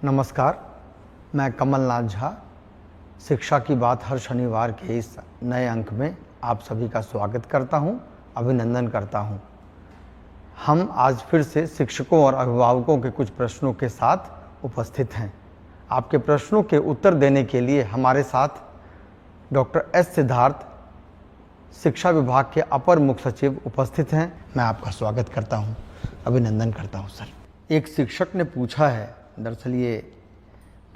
नमस्कार, मैं कमलनाथ झा। शिक्षा की बात हर शनिवार के इस नए अंक में आप सभी का स्वागत करता हूं, अभिनंदन करता हूं। हम आज फिर से शिक्षकों और अभिभावकों के कुछ प्रश्नों के साथ उपस्थित हैं। आपके प्रश्नों के उत्तर देने के लिए हमारे साथ डॉक्टर एस सिद्धार्थ, शिक्षा विभाग के अपर मुख्य सचिव उपस्थित हैं। मैं आपका स्वागत करता हूं, अभिनंदन करता हूं सर। एक शिक्षक ने पूछा है, दरअसल ये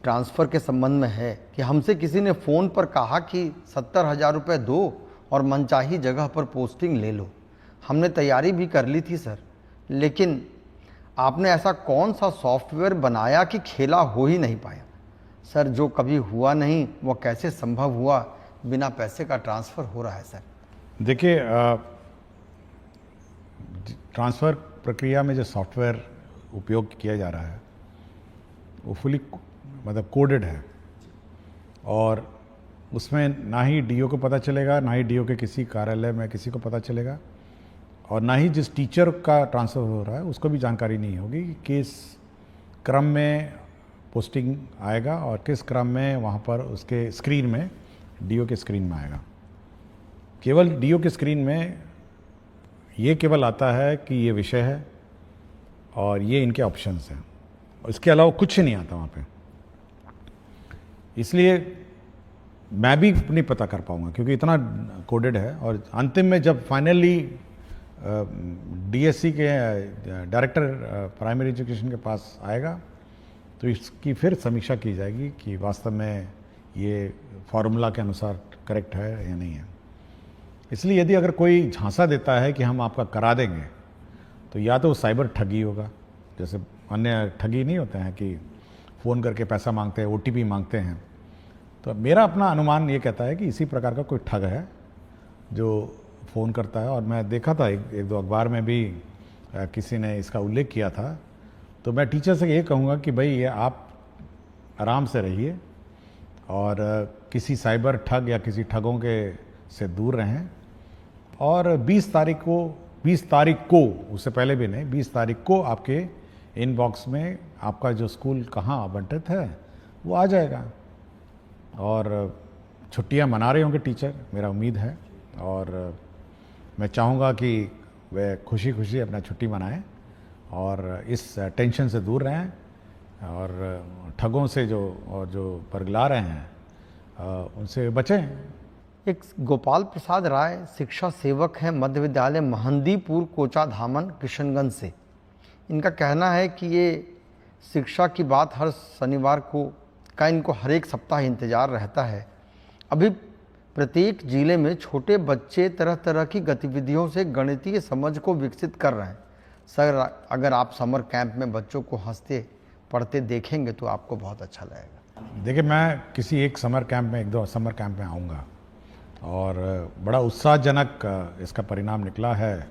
ट्रांसफ़र के संबंध में है, कि हमसे किसी ने फ़ोन पर कहा कि 70,000 रुपये दो और मनचाही जगह पर पोस्टिंग ले लो। हमने तैयारी भी कर ली थी सर, लेकिन आपने ऐसा कौन सा सॉफ्टवेयर बनाया कि खेला हो ही नहीं पाया। सर, जो कभी हुआ नहीं वो कैसे संभव हुआ, बिना पैसे का ट्रांसफ़र हो रहा है सर। देखिए, ट्रांसफ़र प्रक्रिया में जो सॉफ्टवेयर उपयोग किया जा रहा है वो फुली कोडेड है, और उसमें ना ही डीओ को पता चलेगा, ना ही डीओ के किसी कार्यालय में किसी को पता चलेगा, और ना ही जिस टीचर का ट्रांसफ़र हो रहा है उसको भी जानकारी नहीं होगी कि किस क्रम में पोस्टिंग आएगा और किस क्रम में वहाँ पर उसके स्क्रीन में, डीओ के स्क्रीन में आएगा। केवल डीओ के स्क्रीन में ये केवल आता है कि ये विषय है और ये इनके ऑप्शंस हैं, इसके अलावा कुछ नहीं आता वहाँ पे। इसलिए मैं भी नहीं पता कर पाऊँगा क्योंकि इतना कोडेड है, और अंतिम में जब फाइनली डीएससी के डायरेक्टर प्राइमरी एजुकेशन के पास आएगा तो इसकी फिर समीक्षा की जाएगी कि वास्तव में ये फॉर्मूला के अनुसार करेक्ट है या नहीं है। इसलिए यदि अगर कोई झांसा देता है कि हम आपका करा देंगे तो या तो साइबर ठगी होगा, जैसे अन्य ठगी नहीं होते हैं कि फ़ोन करके पैसा मांगते हैं, ओटीपी मांगते हैं। तो मेरा अपना अनुमान ये कहता है कि इसी प्रकार का कोई ठग है जो फ़ोन करता है, और मैं देखा था एक दो अखबार में भी किसी ने इसका उल्लेख किया था। तो मैं टीचर से ये कहूँगा कि भाई ये आप आराम से रहिए और किसी साइबर ठग या किसी ठगों के से दूर रहें, और 20 तारीख को उससे पहले भी नहीं, 20 तारीख को आपके इनबॉक्स में आपका जो स्कूल कहाँ आवंटित है वो आ जाएगा। और छुट्टियां मना रहे होंगे टीचर, मेरा उम्मीद है, और मैं चाहूँगा कि वे खुशी खुशी अपना छुट्टी मनाएं और इस टेंशन से दूर रहें, और ठगों से जो परगला रहे हैं उनसे बचें। एक गोपाल प्रसाद राय शिक्षा सेवक हैं, मध्य विद्यालय महंदीपुर, कोचाधामन, किशनगंज से। इनका कहना है कि ये शिक्षा की बात हर शनिवार का इनको हर एक सप्ताह इंतज़ार रहता है। अभी प्रत्येक जिले में छोटे बच्चे तरह तरह की गतिविधियों से गणितीय समझ को विकसित कर रहे हैं। सर, अगर आप समर कैंप में बच्चों को हंसते पढ़ते देखेंगे तो आपको बहुत अच्छा लगेगा। देखिए, मैं किसी एक समर कैंप में, एक दो समर कैंप में आऊँगा, और बड़ा उत्साहजनक इसका परिणाम निकला है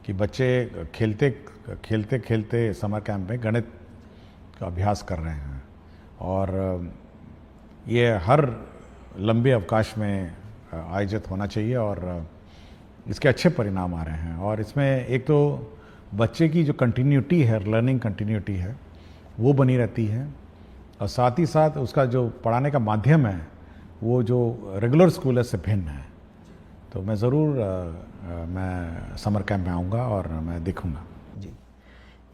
कि बच्चे खेलते खेलते समर कैंप में गणित का अभ्यास कर रहे हैं, और ये हर लंबे अवकाश में आयोजित होना चाहिए, और इसके अच्छे परिणाम आ रहे हैं। और इसमें एक तो बच्चे की जो कंटिन्यूटी है, लर्निंग कंटिन्यूटी है, वो बनी रहती है, और साथ ही साथ उसका जो पढ़ाने का माध्यम है वो जो रेगुलर स्कूल है से भिन्न है। तो मैं ज़रूर मैं समर कैंप में आऊँगा और मैं देखूँगा जी।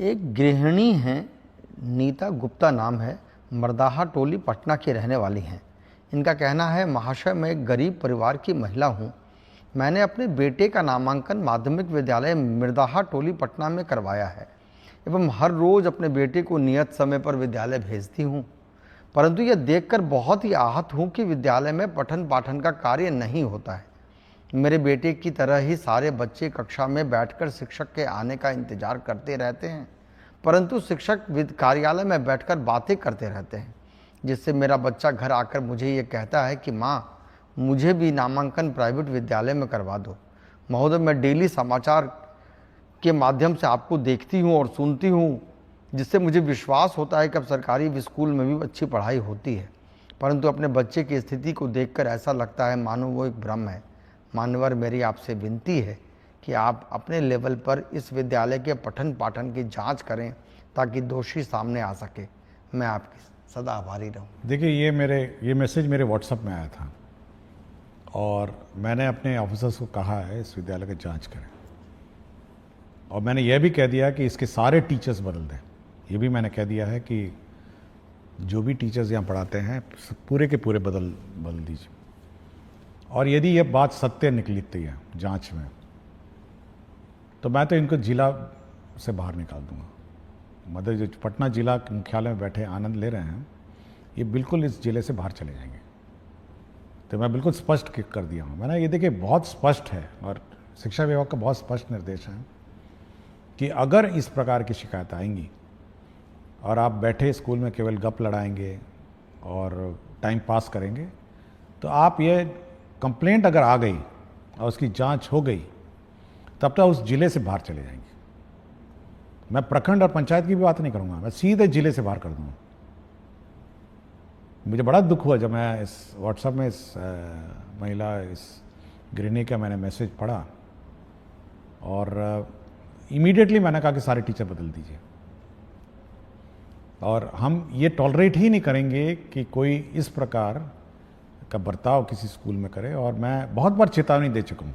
एक गृहिणी हैं, नीता गुप्ता नाम है, मर्दाहा टोली, पटना की रहने वाली हैं। इनका कहना है, महाशय, मैं एक गरीब परिवार की महिला हूँ। मैंने अपने बेटे का नामांकन माध्यमिक विद्यालय मिर्दाहा टोली, पटना में करवाया है एवं हर रोज़ अपने बेटे को नियत समय पर विद्यालय भेजती हूँ, परंतु यह देखकर बहुत ही आहत हूँ कि विद्यालय में पठन पाठन का कार्य नहीं होता है। मेरे बेटे की तरह ही सारे बच्चे कक्षा में बैठकर शिक्षक के आने का इंतजार करते रहते हैं, परंतु शिक्षक कार्यालय में बैठकर बातें करते रहते हैं, जिससे मेरा बच्चा घर आकर मुझे ये कहता है कि माँ, मुझे भी नामांकन प्राइवेट विद्यालय में करवा दो। महोदय, मैं डेली समाचार के माध्यम से आपको देखती हूँ और सुनती हूँ, जिससे मुझे विश्वास होता है कि अब सरकारी स्कूल में भी अच्छी पढ़ाई होती है, परंतु अपने बच्चे की स्थिति को देखकर ऐसा लगता है मानो वो एक भ्रम है। मान्यवर, मेरी आपसे विनती है कि आप अपने लेवल पर इस विद्यालय के पठन पाठन की जांच करें ताकि दोषी सामने आ सके। मैं आपकी सदा आभारी रहूँ। देखिए, ये मैसेज मेरे व्हाट्सएप में आया था और मैंने अपने ऑफिसर्स को कहा है इस विद्यालय की जांच करें, और मैंने यह भी कह दिया कि इसके सारे टीचर्स बदल दें। ये भी मैंने कह दिया है कि जो भी टीचर्स यहाँ पढ़ाते हैं पूरे के पूरे बदल दीजिए, और यदि यह बात सत्य निकलती है जांच में तो मैं तो इनको जिला से बाहर निकाल दूंगा। मतलब जो पटना जिला मुख्यालय में बैठे आनंद ले रहे हैं, ये बिल्कुल इस जिले से बाहर चले जाएंगे। तो मैं बिल्कुल स्पष्ट कर दिया हूँ। मैंने ये देखिए बहुत स्पष्ट है, और शिक्षा विभाग का बहुत स्पष्ट निर्देश है कि अगर इस प्रकार की शिकायत आएंगी और आप बैठे स्कूल में केवल गप लड़ाएंगे और टाइम पास करेंगे, तो आप ये कंप्लेंट अगर आ गई और उसकी जांच हो गई तब तक उस जिले से बाहर चले जाएंगे। मैं प्रखंड और पंचायत की भी बात नहीं करूंगा, मैं सीधे जिले से बाहर कर दूंगा। मुझे बड़ा दुख हुआ जब मैं इस व्हाट्सएप में इस महिला, इस गृहिणी का मैंने मैसेज पढ़ा, और इमीडिएटली मैंने कहा कि सारे टीचर बदल दीजिए। और हम ये टॉलरेट ही नहीं करेंगे कि कोई इस प्रकार का बर्ताव किसी स्कूल में करे। और मैं बहुत बार चेतावनी दे चुका हूँ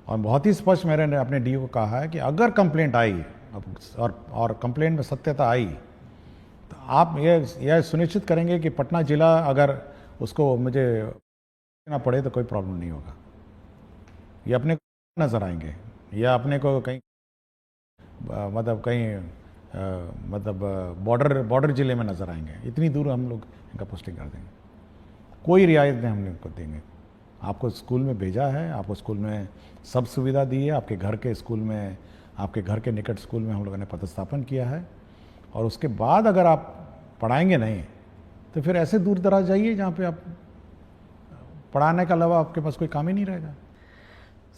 और बहुत ही स्पष्ट मैंने अपने डीओ को कहा है कि अगर कंप्लेंट आई और कंप्लेंट में सत्यता आई तो आप यह सुनिश्चित करेंगे कि पटना जिला अगर उसको मुझे ना पड़े तो कोई प्रॉब्लम नहीं होगा। ये अपने को नज़र आएंगे या अपने को कहीं बॉर्डर जिले में नज़र आएंगे। इतनी दूर हम लोग इनका पोस्टिंग कर देंगे, कोई रियायत नहीं हम इनको देंगे। आपको स्कूल में भेजा है, आपको स्कूल में सब सुविधा दी है, आपके घर के स्कूल में, आपके घर के निकट स्कूल में हम लोगों ने पदस्थापन किया है, और उसके बाद अगर आप पढ़ाएंगे नहीं तो फिर ऐसे दूर दराज जाइए जहाँ पे आप पढ़ाने के अलावा आपके पास कोई काम ही नहीं रहेगा।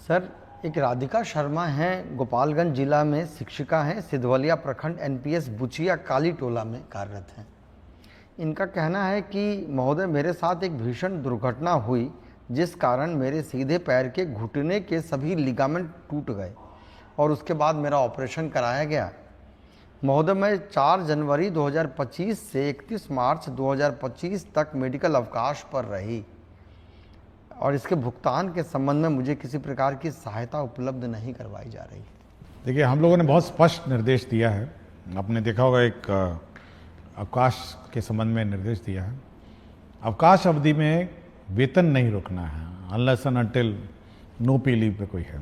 सर, एक राधिका शर्मा हैं, गोपालगंज जिला में शिक्षिका हैं, सिधवलिया प्रखंड एनपीएस बुचिया काली टोला में कार्यरत हैं। इनका कहना है कि महोदय, मेरे साथ एक भीषण दुर्घटना हुई जिस कारण मेरे सीधे पैर के घुटने के सभी लिगामेंट टूट गए और उसके बाद मेरा ऑपरेशन कराया गया। महोदय, मैं 4 जनवरी 2025 से 31 मार्च 2025 तक मेडिकल अवकाश पर रही और इसके भुगतान के संबंध में मुझे किसी प्रकार की सहायता उपलब्ध नहीं करवाई जा रही। देखिए, हम लोगों ने बहुत स्पष्ट निर्देश दिया है। आपने देखा होगा एक अवकाश के संबंध में निर्देश दिया है। अवकाश अवधि में वेतन नहीं रोकना है अनलेस एंड अनटिल नो पे लीव पे कोई है,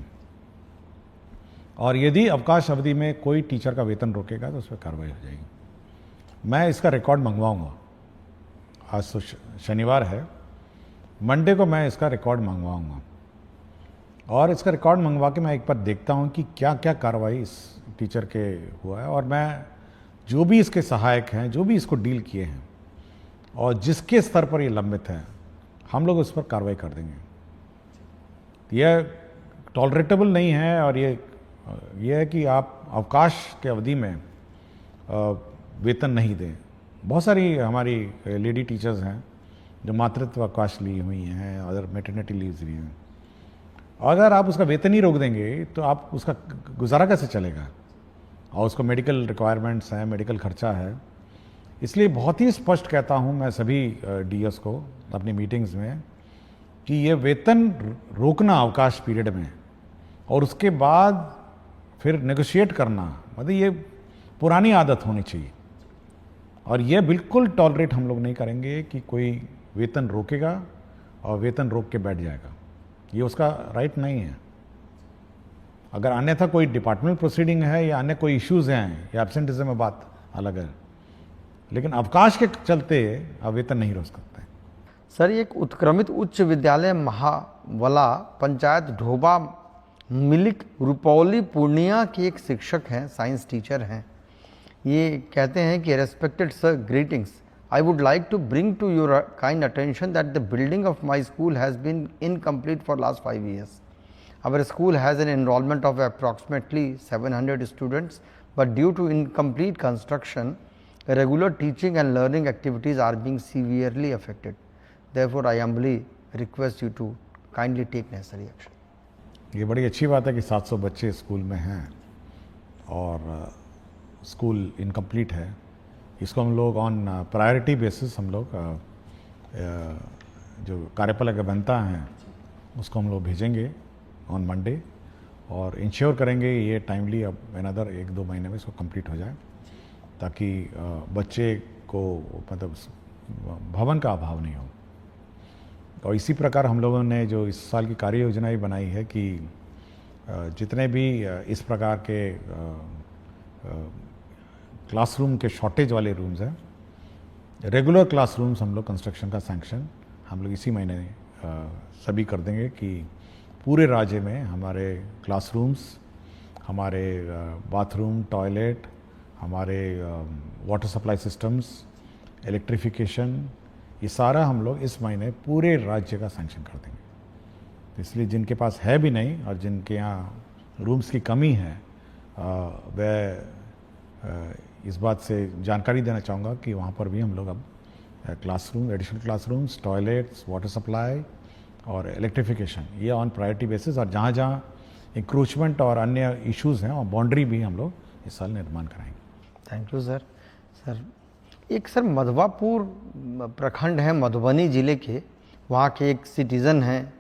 और यदि अवकाश अवधि में कोई टीचर का वेतन रोकेगा तो उस पर कार्रवाई हो जाएगी। मैं इसका रिकॉर्ड मंगवाऊंगा। आज तो शनिवार है, मंडे को मैं इसका रिकॉर्ड मंगवाऊंगा, और इसका रिकॉर्ड मंगवा के मैं एक बार देखता हूं कि क्या क्या कार्रवाई इस टीचर के हुआ है, और मैं जो भी इसके सहायक हैं, जो भी इसको डील किए हैं और जिसके स्तर पर ये लंबित है, हम लोग उस पर कार्रवाई कर देंगे। यह टॉलरेटेबल नहीं है, और ये है कि आप अवकाश के अवधि में वेतन नहीं दें। बहुत सारी हमारी लेडी टीचर्स हैं जो मातृत्व अवकाश ली हुई हैं, अदर मैटरनिटी लीव्स ली हैं। अगर आप उसका वेतन ही रोक देंगे तो आप उसका गुजारा कैसे चलेगा, और उसको मेडिकल रिक्वायरमेंट्स हैं, मेडिकल खर्चा है। इसलिए बहुत ही स्पष्ट कहता हूं मैं सभी डीएस को अपनी मीटिंग्स में कि ये वेतन रोकना अवकाश पीरियड में और उसके बाद फिर नेगोशिएट करना, मतलब ये पुरानी आदत होनी चाहिए, और ये बिल्कुल टॉलरेट हम लोग नहीं करेंगे कि कोई वेतन रोकेगा और वेतन रोक के बैठ जाएगा। ये उसका राइट नहीं है। अगर अन्यथा कोई डिपार्टमेंट प्रोसीडिंग है या अन्य कोई इश्यूज हैं या एब्सेंटिज्म में बात अलग है, लेकिन अवकाश के चलते अब वेतन नहीं रोक सकते। सर, एक उत्क्रमित उच्च विद्यालय महावला पंचायत ढोबा मिलिक रुपौली पूर्णिया के एक शिक्षक हैं, साइंस टीचर हैं। ये कहते हैं कि respected sir, greetings, I would like to bring to your kind attention that the building of my school has been incomplete for last 5 years. Our school has an enrollment of approximately 700 students, but due to incomplete construction, regular teaching and learning activities are being severely affected. Therefore, I humbly request you to kindly take necessary action. ये बड़ी अच्छी बात है कि 700 बच्चे school में हैं और स्कूल इनकम्प्लीट है, इसको हम लोग ऑन प्रायोरिटी बेसिस हम लोग जो कार्यपालक बनता है उसको हम लोग भेजेंगे ऑन मंडे और इंश्योर करेंगे ये टाइमली अब अनदर 1-2 महीने में इसको कंप्लीट हो जाए, ताकि बच्चे को मतलब भवन का अभाव नहीं हो। और इसी प्रकार हम लोगों ने जो इस साल की कार्य योजना भी बनाई है कि जितने भी इस प्रकार के क्लासरूम के शॉर्टेज वाले रूम्स हैं, रेगुलर क्लासरूम्स हम लोग कंस्ट्रक्शन का सैंक्शन हम लोग इसी महीने सभी कर देंगे कि पूरे राज्य में हमारे क्लासरूम्स, हमारे बाथरूम, टॉयलेट, हमारे वाटर सप्लाई सिस्टम्स, इलेक्ट्रिफिकेशन, ये सारा हम लोग इस महीने पूरे राज्य का सैंक्शन कर देंगे। तो इसलिए जिनके पास है भी नहीं और जिनके यहाँ रूम्स की कमी है वह इस बात से जानकारी देना चाहूँगा कि वहाँ पर भी हम लोग अब classroom, additional classrooms, toilets, water supply और इलेक्ट्रिफिकेशन ये ऑन प्रायोरिटी बेसिस, और जहाँ जहाँ इंक्रोचमेंट और अन्य इश्यूज़ हैं और बाउंड्री भी हम लोग इस साल निर्माण कराएंगे। Thank you sir. सर एक सर मधवापुर प्रखंड है मधुबनी जिले के, वहाँ के एक सिटीज़न हैं,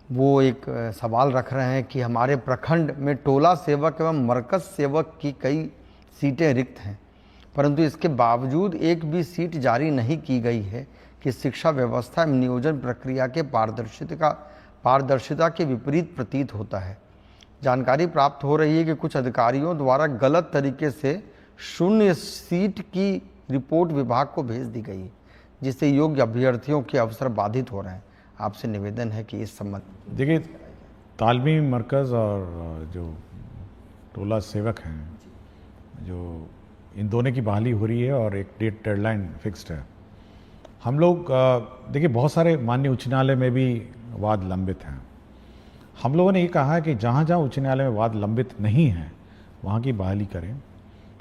वो एक सवाल रख रहे हैं कि हमारे प्रखंड में टोला सेवक एवं मरकज सेवक की कई सीटें रिक्त हैं, परंतु इसके बावजूद एक भी सीट जारी नहीं की गई है कि शिक्षा व्यवस्था एवं नियोजन प्रक्रिया के पारदर्शिता के विपरीत प्रतीत होता है। जानकारी प्राप्त हो रही है कि कुछ अधिकारियों द्वारा गलत तरीके से 0 सीट की रिपोर्ट विभाग को भेज दी गई, जिससे योग्य अभ्यर्थियों के अवसर बाधित हो रहे हैं। आपसे निवेदन है कि इस संबंध। देखिए, तालमी मरकज़ और जो टोला सेवक हैं, जो इन दोनों की बहाली हो रही है और एक डेडलाइन फिक्स्ड है। हम लोग देखिए बहुत सारे माननीय उच्च न्यायालय में भी वाद लंबित हैं। हम लोगों ने ये कहा है कि जहाँ जहाँ उच्च न्यायालय में वाद लंबित नहीं है वहाँ की बहाली करें,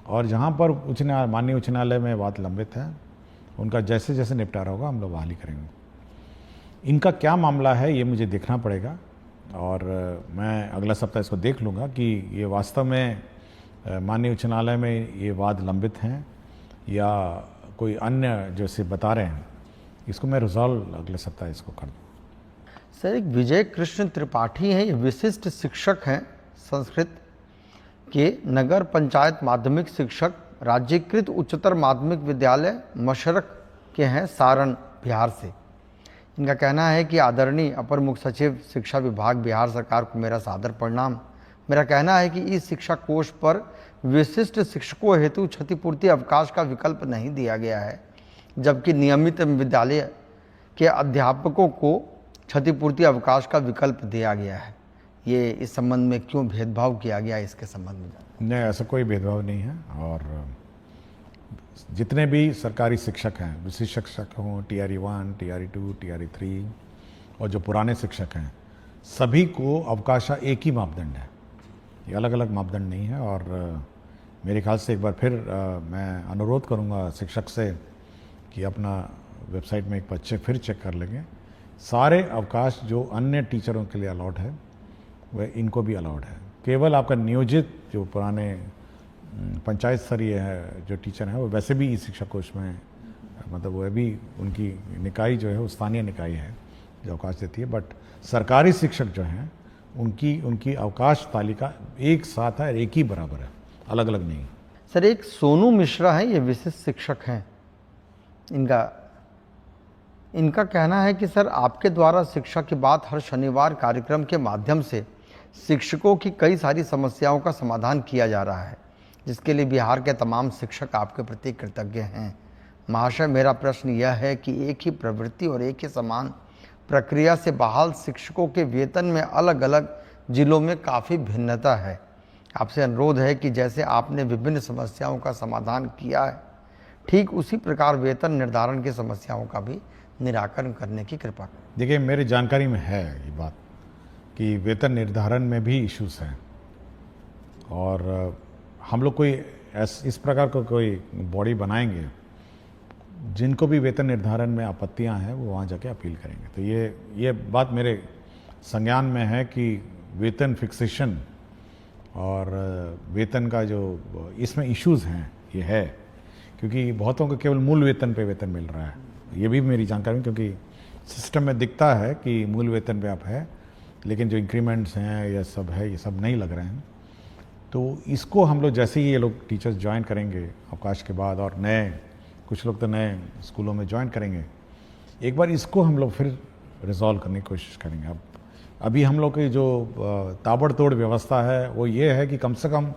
और जहाँ पर माननीय उच्च न्यायालय में वाद लंबित है उनका जैसे जैसे निपटारा होगा हम लोग बहाली करेंगे। इनका क्या मामला है ये मुझे देखना पड़ेगा, और मैं अगला सप्ताह इसको देख लूँगा कि ये वास्तव में माननीय उच्च न्यायालय में ये वाद लंबित हैं या कोई अन्य जैसे बता रहे हैं। इसको मैं रिजॉल्व अगले सप्ताह इसको कर दूँ। सर एक विजय कृष्ण त्रिपाठी हैं, ये विशिष्ट शिक्षक हैं संस्कृत के, नगर पंचायत माध्यमिक शिक्षक, राज्यकृत उच्चतर माध्यमिक विद्यालय मशरक के हैं, सारण बिहार से। इनका कहना है कि आदरणीय अपर मुख्य सचिव शिक्षा विभाग बिहार सरकार को मेरा सादर प्रणाम। मेरा कहना है कि इस शिक्षा कोष पर विशिष्ट शिक्षकों हेतु क्षतिपूर्ति अवकाश का विकल्प नहीं दिया गया है, जबकि नियमित विद्यालय के अध्यापकों को क्षतिपूर्ति अवकाश का विकल्प दिया गया है। ये इस संबंध में क्यों भेदभाव किया गया, इसके संबंध में? नहीं, ऐसा कोई भेदभाव नहीं है। और जितने भी सरकारी शिक्षक हैं, विशिष्ट शिक्षक हों, TRE 1, TRE 2, TRE 3 और जो पुराने शिक्षक हैं, सभी को अवकाश एक ही मापदंड है, ये अलग अलग मापदंड नहीं है। और मेरे ख्याल से एक बार फिर मैं अनुरोध करूंगा शिक्षक से कि अपना वेबसाइट में एक बार फिर चेक कर लेंगे। सारे अवकाश जो अन्य टीचरों के लिए अलाउड है वह इनको भी अलाउड है। केवल आपका नियोजित जो पुराने पंचायत स्तरीय है जो टीचर हैं वो वैसे भी इस शिक्षा कोष में मतलब वह भी उनकी निकाय जो है वो स्थानीय निकाय है जो अवकाश देती है, बट सरकारी शिक्षक जो हैं उनकी अवकाश तालिका एक साथ है, एक ही बराबर है, अलग अलग नहीं। सर एक सोनू मिश्रा है, ये विशिष्ट शिक्षक हैं, इनका कहना है कि सर आपके द्वारा शिक्षा की बात हर शनिवार कार्यक्रम के माध्यम से शिक्षकों की कई सारी समस्याओं का समाधान किया जा रहा है, जिसके लिए बिहार के तमाम शिक्षक आपके प्रति कृतज्ञ हैं। महाशय, मेरा प्रश्न यह है कि एक ही प्रवृत्ति और एक ही समान प्रक्रिया से बहाल शिक्षकों के वेतन में अलग अलग जिलों में काफ़ी भिन्नता है। आपसे अनुरोध है कि जैसे आपने विभिन्न समस्याओं का समाधान किया है, ठीक उसी प्रकार वेतन निर्धारण की समस्याओं का भी निराकरण करने की कृपा करें। देखिए, मेरी जानकारी में है ये बात कि वेतन निर्धारण में भी इश्यूज हैं, और हम लोग कोई इस प्रकार का कोई बॉडी बनाएंगे जिनको भी वेतन निर्धारण में आपत्तियां हैं वो वहाँ जाके अपील करेंगे। तो ये बात मेरे संज्ञान में है कि वेतन फिक्सेशन और वेतन का जो इसमें इश्यूज हैं ये है, क्योंकि बहुतों को केवल मूल वेतन पे वेतन मिल रहा है। ये भी मेरी जानकारी में, क्योंकि सिस्टम में दिखता है कि मूल वेतन पे आप है, लेकिन जो इंक्रीमेंट्स हैं ये सब है, ये सब नहीं लग रहे हैं। तो इसको हम लोग जैसे ही ये लोग टीचर्स ज्वाइन करेंगे अवकाश के बाद, और नए कुछ लोग तो नए स्कूलों में ज्वाइन करेंगे, एक बार इसको हम लोग फिर रिजॉल्व करने की कोशिश करेंगे। अब अभी हम लोग की जो ताबड़तोड़ व्यवस्था है वो ये है कि कम से कम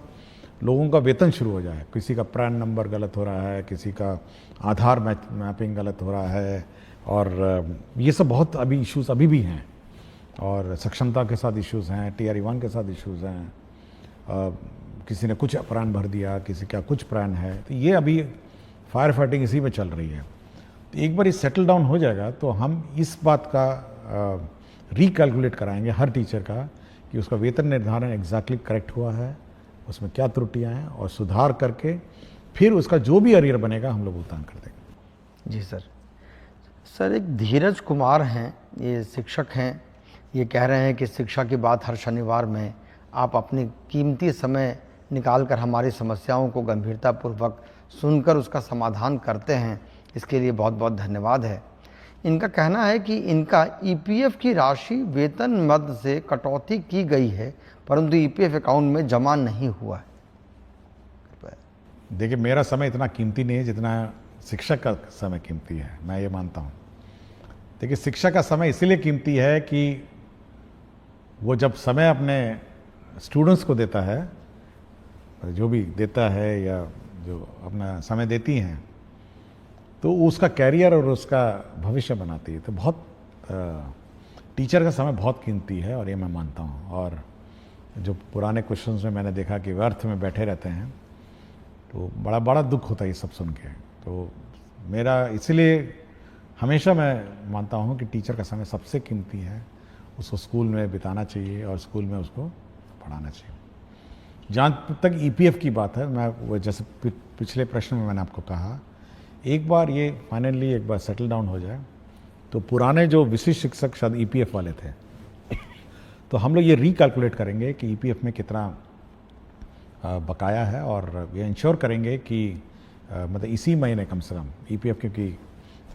लोगों का वेतन शुरू हो जाए। किसी का पैन नंबर गलत हो रहा है, किसी का आधार मैपिंग गलत हो रहा है, और ये सब बहुत अभी इश्यूज अभी भी हैं, और सक्षमता के साथ इश्यूज हैं, TRE 1 के साथ इश्यूज हैं, किसी ने कुछ प्राण भर दिया, किसी का कुछ प्राण है। तो ये अभी फायर फाइटिंग इसी में चल रही है। तो एक बार ये सेटल डाउन हो जाएगा तो हम इस बात का रिकैलकुलेट कराएंगे हर टीचर का कि उसका वेतन निर्धारण एग्जैक्टली करेक्ट हुआ है, उसमें क्या त्रुटियां हैं, और सुधार करके फिर उसका जो भी अरियर बनेगा हम लोग भुगतान कर देंगे। जी सर। सर, एक धीरज कुमार हैं, ये शिक्षक हैं, ये कह रहे हैं कि शिक्षा की बात हर शनिवार में आप अपनी कीमती समय निकाल कर हमारी समस्याओं को गंभीरतापूर्वक सुनकर उसका समाधान करते हैं, इसके लिए बहुत बहुत धन्यवाद है। इनका कहना है कि इनका EPF की राशि वेतन मद से कटौती की गई है, परंतु EPF अकाउंट में जमा नहीं हुआ है। देखिए, मेरा समय इतना कीमती नहीं है जितना शिक्षक का समय कीमती है, मैं ये मानता हूँ। देखिए, शिक्षक का समय इसीलिए कीमती है कि वो जब समय अपने स्टूडेंट्स को देता है, जो भी देता है या जो अपना समय देती हैं, तो उसका कैरियर और उसका भविष्य बनाती है। तो बहुत टीचर का समय बहुत कीमती है, और ये मैं मानता हूँ। और जो पुराने क्वेश्चंस में मैंने देखा कि व्यर्थ में बैठे रहते हैं, तो बड़ा बड़ा दुख होता है ये सब सुन के। तो मेरा इसलिए हमेशा मैं मानता हूँ कि टीचर का समय सबसे कीमती है, उसको स्कूल में बिताना चाहिए और स्कूल में उसको पढ़ाना चाहिए। जहाँ तक EPF की बात है, मैं वो जैसे पिछले प्रश्न में मैंने आपको कहा, एक बार ये फाइनली एक बार सेटल डाउन हो जाए तो पुराने जो विशिष्ट शिक्षक शायद EPF वाले थे, तो हम लोग ये रिकैलकुलेट करेंगे कि EPF में कितना बकाया है, और ये इंश्योर करेंगे कि मतलब इसी महीने कम से कम EPF क्योंकि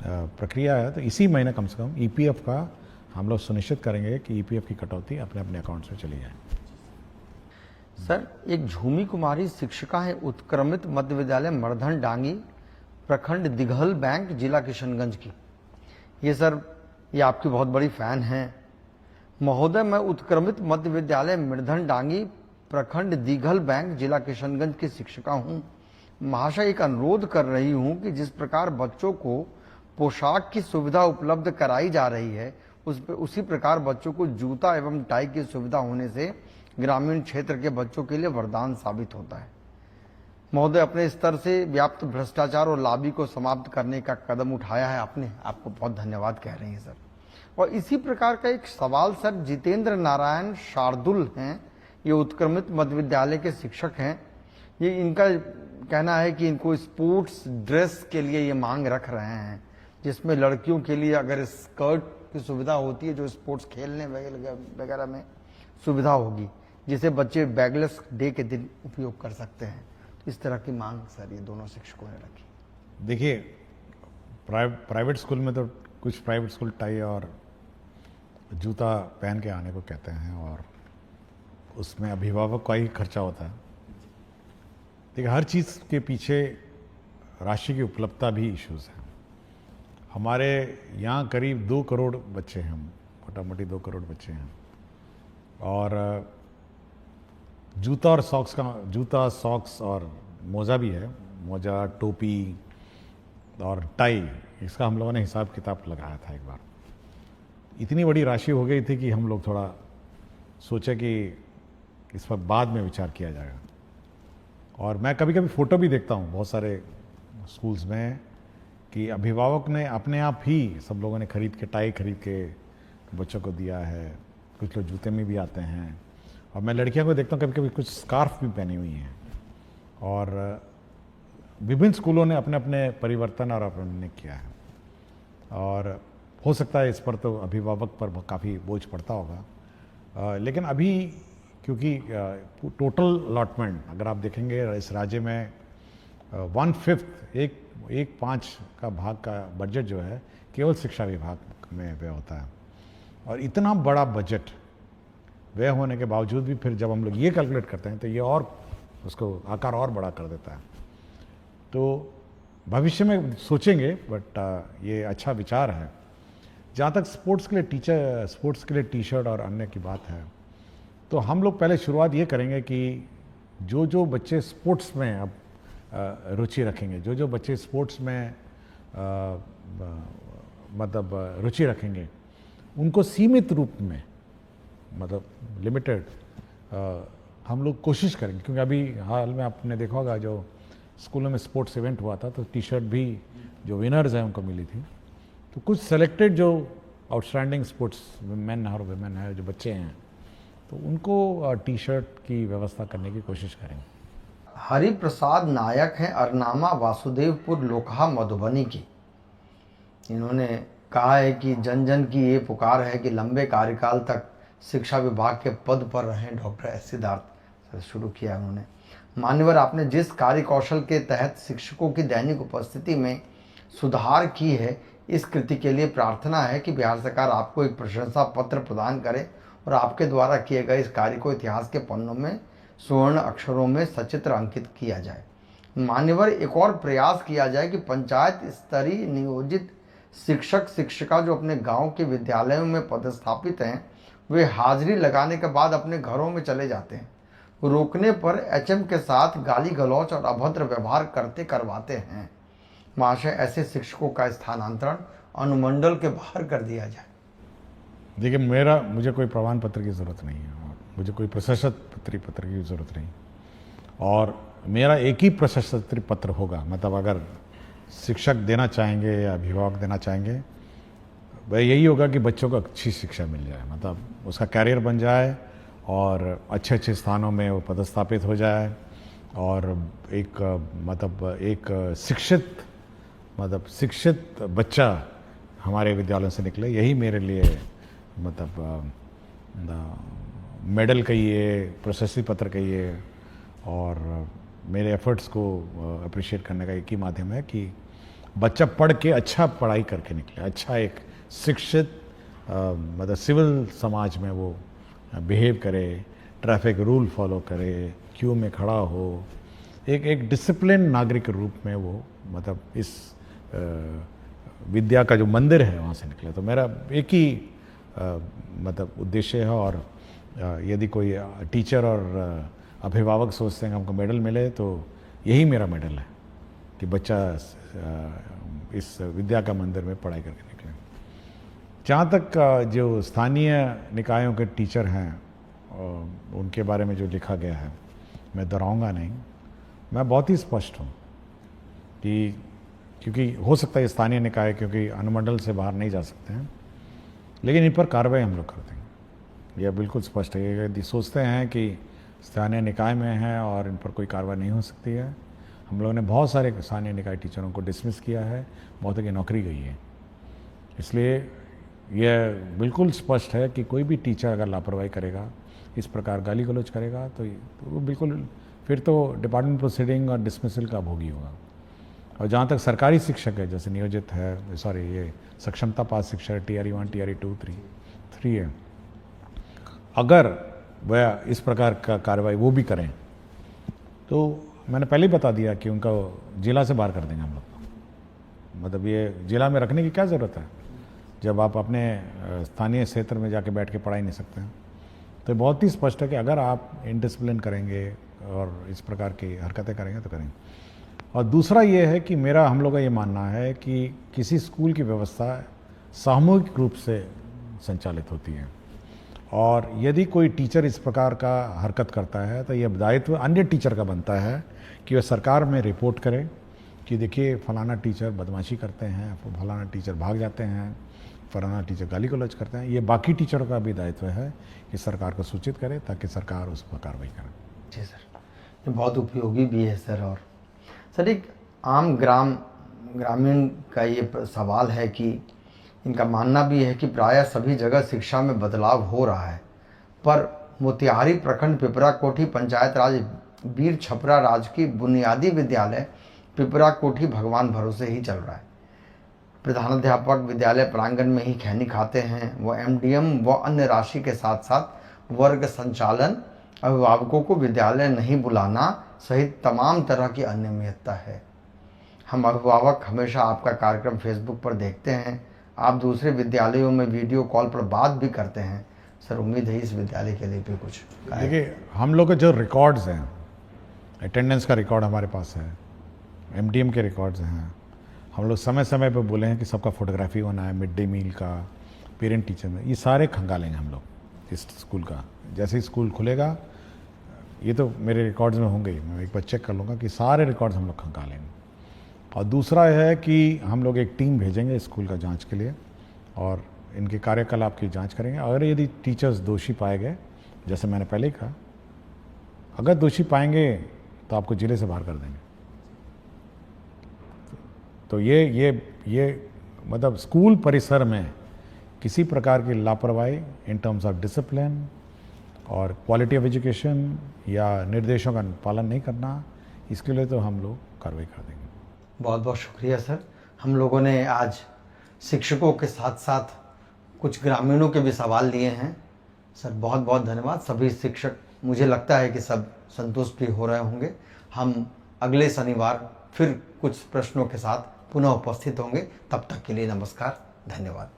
प्रक्रिया है, तो इसी महीने कम से कम EPF का हम लोग सुनिश्चित करेंगे कि EPF की कटौती अपने अपने अकाउंट्स में चली जाए। सर, एक झूमी कुमारी शिक्षिका है उत्क्रमित मध्य विद्यालय मर्धन डांगी, प्रखंड दिघल बैंक, जिला किशनगंज की। ये सर, ये आपकी बहुत बड़ी फैन हैं। महोदय, मैं उत्क्रमित मध्य विद्यालय मर्धन डांगी, प्रखंड दिघल बैंक, जिला किशनगंज की शिक्षिका हूँ। महाशय, एक अनुरोध कर रही हूँ कि जिस प्रकार बच्चों को पोशाक की सुविधा उपलब्ध कराई जा रही है, उसी प्रकार बच्चों को जूता एवं टाई की सुविधा होने से ग्रामीण क्षेत्र के बच्चों के लिए वरदान साबित होता है। महोदय, अपने स्तर से व्याप्त भ्रष्टाचार और लाबी को समाप्त करने का कदम उठाया है आपने, आपको बहुत धन्यवाद कह रहे हैं सर। और इसी प्रकार का एक सवाल सर, जितेंद्र नारायण शार्दुल हैं, ये उत्क्रमित मध्य विद्यालय के शिक्षक हैं। ये इनका कहना है कि इनको स्पोर्ट्स ड्रेस के लिए ये मांग रख रहे हैं, जिसमें लड़कियों के लिए अगर स्कर्ट की सुविधा होती है, जो स्पोर्ट्स खेलने वगैरह में सुविधा होगी, जिसे बच्चे बैगलेस डे के दिन उपयोग कर सकते हैं। तो इस तरह की मांग सर ये दोनों शिक्षकों ने रखी। देखिए, प्राइवेट स्कूल में तो कुछ प्राइवेट स्कूल टाई और जूता पहन के आने को कहते हैं, और उसमें अभिभावक का ही खर्चा होता है। देखिए, हर चीज़ के पीछे राशि की उपलब्धता भी इश्यूज़ है। हमारे यहाँ करीब 2 करोड़ बच्चे हैं, मोटा मोटी 2 करोड़ बच्चे हैं, और जूता सॉक्स और मोज़ा भी है, मोज़ा, टोपी और टाई, इसका हम लोगों ने हिसाब किताब लगाया था एक बार। इतनी बड़ी राशि हो गई थी कि हम लोग थोड़ा सोचे कि इस पर बाद में विचार किया जाएगा। और मैं कभी कभी फ़ोटो भी देखता हूँ बहुत सारे स्कूल्स में कि अभिभावक ने अपने आप ही, सब लोगों ने खरीद के, टाई खरीद के बच्चों को दिया है, कुछ लोग जूते में भी आते हैं, और मैं लड़कियों को देखता हूँ कभी कभी कुछ स्कार्फ भी पहनी हुई हैं। और विभिन्न स्कूलों ने अपने अपने परिवर्तन और अपने किया है, और हो सकता है इस पर तो अभिभावक पर काफ़ी बोझ पड़ता होगा। लेकिन अभी क्योंकि टोटल अलॉटमेंट अगर आप देखेंगे इस राज्य में 1/5, एक 1/5 का भाग का बजट जो है केवल शिक्षा विभाग में व्यय होता है। और इतना बड़ा बजट व्यय होने के बावजूद भी फिर जब हम लोग ये कैलकुलेट करते हैं तो ये और उसको आकार और बड़ा कर देता है। तो भविष्य में सोचेंगे, बट ये अच्छा विचार है। जहाँ तक स्पोर्ट्स के लिए टी शर्ट और अन्य की बात है, तो हम लोग पहले शुरुआत ये करेंगे कि जो बच्चे स्पोर्ट्स में अब रुचि रखेंगे, जो बच्चे स्पोर्ट्स में मतलब रुचि रखेंगे, उनको सीमित रूप में, मतलब लिमिटेड, हम लोग कोशिश करेंगे। क्योंकि अभी हाल में आपने देखा होगा जो स्कूलों में स्पोर्ट्स इवेंट हुआ था, तो टी शर्ट भी जो विनर्स हैं उनको मिली थी। तो कुछ सेलेक्टेड जो आउटस्टैंडिंग स्पोर्ट्स मैन और वुमेन है, जो बच्चे हैं, तो उनको टी शर्ट की व्यवस्था करने की कोशिश करेंगे। हरिप्रसाद नायक हैं अरनामा वासुदेवपुर लोकहा मधुबनी की। इन्होंने कहा है कि जन जन की ये पुकार है कि लंबे कार्यकाल तक शिक्षा विभाग के पद पर रहें डॉक्टर एस सिद्धार्थ। शुरू किया उन्होंने। मान्यवर, आपने जिस कार्य कौशल के तहत शिक्षकों की दैनिक उपस्थिति में सुधार की है, इस कृति के लिए प्रार्थना है कि बिहार सरकार आपको एक प्रशंसा पत्र प्रदान करे और आपके द्वारा किए गए इस कार्य को इतिहास के पन्नों में स्वर्ण अक्षरों में सचित्र अंकित किया जाए। मान्यवर, एक और प्रयास किया जाए कि पंचायत स्तरीय नियोजित शिक्षक शिक्षिका जो अपने गांव के विद्यालयों में पदस्थापित हैं, वे हाजिरी लगाने के बाद अपने घरों में चले जाते हैं। रोकने पर एचएम के साथ गाली गलौच और अभद्र व्यवहार करवाते हैं। महाशय, ऐसे शिक्षकों का स्थानांतरण अनुमंडल के बाहर कर दिया जाए। देखिए, मुझे कोई प्रमाण पत्र की ज़रूरत नहीं है, और मुझे कोई प्रशस्ति पत्र की ज़रूरत नहीं, और मेरा एक ही प्रशस्ति पत्र होगा। मतलब अगर शिक्षक देना चाहेंगे या अभिभावक देना चाहेंगे, वह यही होगा कि बच्चों को अच्छी शिक्षा मिल जाए, मतलब उसका कैरियर बन जाए और अच्छे अच्छे स्थानों में वो पदस्थापित हो जाए, और एक शिक्षित बच्चा हमारे विद्यालयों से निकले। यही मेरे लिए मेडल कहिए, प्रशस्ति पत्र कहिए, और मेरे एफर्ट्स को अप्रिशिएट करने का एक ही माध्यम है कि बच्चा पढ़ के अच्छा पढ़ाई करके निकले, अच्छा एक शिक्षित सिविल समाज में वो बिहेव करे, ट्रैफिक रूल फॉलो करे, क्यू में खड़ा हो, एक डिसिप्लिन नागरिक के रूप में वो इस विद्या का जो मंदिर है वहाँ से निकले। तो मेरा एक ही उद्देश्य है। और यदि कोई टीचर और अभिभावक सोचते हैं कि हमको मेडल मिले, तो यही मेरा मेडल है कि बच्चा इस विद्या का मंदिर में पढ़ाई करके निकले। जहाँ तक जो स्थानीय निकायों के टीचर हैं, उनके बारे में जो लिखा गया है, मैं दोहराऊंगा नहीं। मैं बहुत ही स्पष्ट हूँ कि क्योंकि हो सकता है स्थानीय निकाय क्योंकि अनुमंडल से बाहर नहीं जा सकते हैं, लेकिन इन पर कार्रवाई हम लोग कर देंगे। यह बिल्कुल स्पष्ट है। यदि सोचते हैं कि स्थानीय निकाय में हैं और इन पर कोई कार्रवाई नहीं हो सकती है, हम लोगों ने बहुत सारे स्थानीय निकाय टीचरों को डिसमिस किया है, बहुतों की नौकरी गई है। इसलिए यह बिल्कुल स्पष्ट है कि कोई भी टीचर अगर लापरवाही करेगा, इस प्रकार गाली गलौज करेगा, तो वो बिल्कुल फिर तो डिपार्टमेंट प्रोसीडिंग और डिसमिसल का भोगी होगा। और जहाँ तक सरकारी शिक्षक है, जैसे नियोजित है, ये सक्षमता पास शिक्षक TRE 1, TRE 2, 3 है, अगर वह इस प्रकार का कार्रवाई वो भी करें, तो मैंने पहले ही बता दिया कि उनका जिला से बाहर कर देंगे हम लोग। ये जिला में रखने की क्या ज़रूरत है जब आप अपने स्थानीय क्षेत्र में जाके बैठ के पढ़ाई नहीं सकते हैं। तो बहुत ही स्पष्ट है कि अगर आप इनडिसिप्लिन करेंगे और इस प्रकार की हरकतें करेंगे तो करेंगे। और दूसरा ये है कि हम लोग का ये मानना है कि किसी स्कूल की व्यवस्था सामूहिक रूप से संचालित होती है, और यदि कोई टीचर इस प्रकार का हरकत करता है तो यह दायित्व अन्य टीचर का बनता है कि वह सरकार में रिपोर्ट करे कि देखिए फलाना टीचर बदमाशी करते हैं, फलाना टीचर भाग जाते हैं, फलाना टीचर गाली गलौज करते हैं। ये बाकी टीचरों का भी दायित्व है कि सरकार को सूचित करे ताकि सरकार उस पर कार्रवाई करे। जी सर, ये बहुत उपयोगी भी है सर। और सर, एक आम ग्रामीण का ये सवाल है कि इनका मानना भी है कि प्रायः सभी जगह शिक्षा में बदलाव हो रहा है, पर मोतिहारी प्रखंड पिपरा कोठी पंचायत राज वीर छपरा राजकीय बुनियादी विद्यालय पिपरा कोठी भगवान भरोसे ही चल रहा है। प्रधानाध्यापक विद्यालय प्रांगण में ही खैनी खाते हैं। वो एमडीएम व अन्य राशि के साथ साथ वर्ग संचालन, अभिभावकों को विद्यालय नहीं बुलाना सहित तमाम तरह की अनियमितता है। हम अभिभावक हमेशा आपका कार्यक्रम फेसबुक पर देखते हैं। आप दूसरे विद्यालयों में वीडियो कॉल पर बात भी करते हैं। सर, उम्मीद है इस विद्यालय के लिए भी कुछ। देखिए, हम लोग के जो रिकॉर्ड्स हैं, अटेंडेंस का रिकॉर्ड हमारे पास है, एमडीएम के रिकॉर्ड्स हैं। हम लोग समय समय पर बोले हैं कि सबका फोटोग्राफी होना है, मिड डे मील का, पेरेंट टीचर में, ये सारे खंगालेंगे हम लोग इस स्कूल का। जैसे ही स्कूल खुलेगा, ये तो मेरे रिकॉर्ड्स में होंगे ही, मैं एक बार चेक कर लूँगा कि सारे रिकॉर्ड्स हम लोग खंगालेंगे। और दूसरा है कि हम लोग एक टीम भेजेंगे स्कूल का जांच के लिए और इनके कार्यकलाप की जांच करेंगे। अगर यदि टीचर्स दोषी पाए गए, जैसे मैंने पहले ही कहा, अगर दोषी पाएंगे तो आपको जिले से बाहर कर देंगे। तो ये मतलब स्कूल परिसर में किसी प्रकार की लापरवाही इन टर्म्स ऑफ डिसिप्लिन और क्वालिटी ऑफ एजुकेशन या निर्देशों का पालन नहीं करना, इसके लिए तो हम लोग कार्रवाई कर देंगे। बहुत बहुत शुक्रिया सर। हम लोगों ने आज शिक्षकों के साथ साथ कुछ ग्रामीणों के भी सवाल लिए हैं। सर, बहुत बहुत धन्यवाद। सभी शिक्षक, मुझे लगता है कि सब संतुष्ट भी हो रहे होंगे। हम अगले शनिवार फिर कुछ प्रश्नों के साथ पुनः उपस्थित होंगे। तब तक के लिए नमस्कार, धन्यवाद।